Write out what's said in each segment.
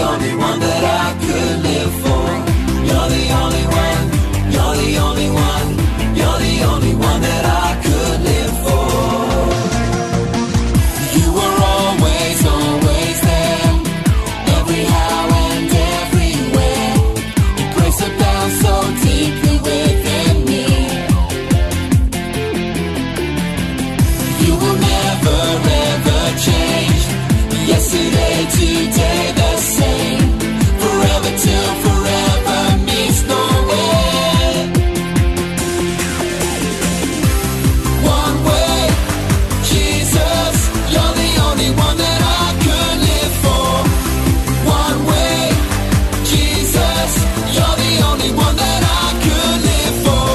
only one that I could live for. You're the only one, you're the only one, you're the only one that I could live for. You were always, always there, every how and everywhere. Your grace abounds so deeply within me. You will never ever change, yesterday, today, the same, forever till forever meets no end. One way, Jesus, you're the only one that I could live for. One way, Jesus, you're the only one that I could live for.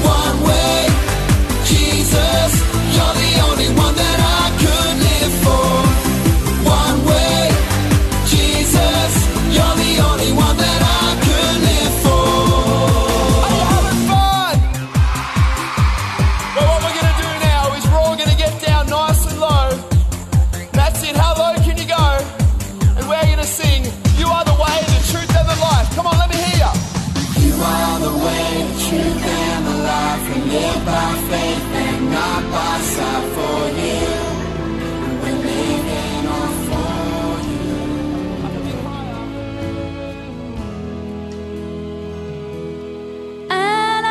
One way, Jesus, you're the only one that I could live for. One way, Jesus, you're the only one that I could live for. Are you having fun? Well, what we're going to do now is we're all going to get down nice and low. That's it. How low can you go? And we're going to sing, you are the way, the truth, and the life. Come on, let me hear you. You are the way, the truth, and the life. We live by faith and not by sight. For you, we're living on for you. And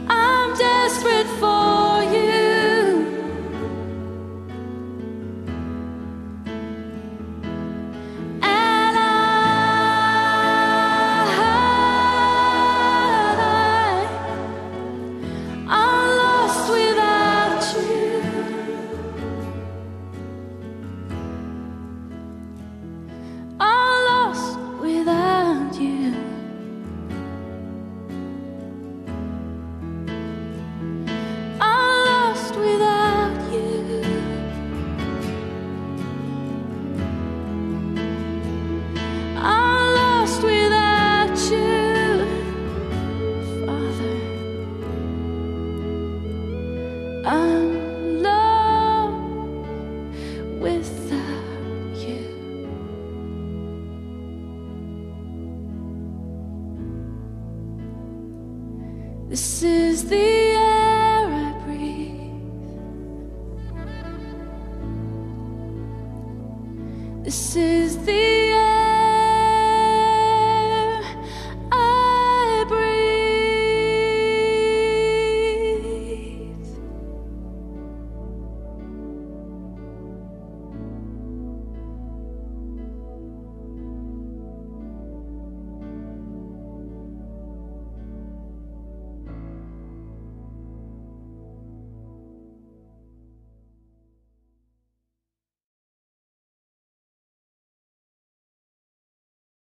I'm desperate for you. And I'm lost without you. I'm lost without you. I'm lost without you. I'm lost without you, Father. I'm lost without you. This is the air I breathe. This is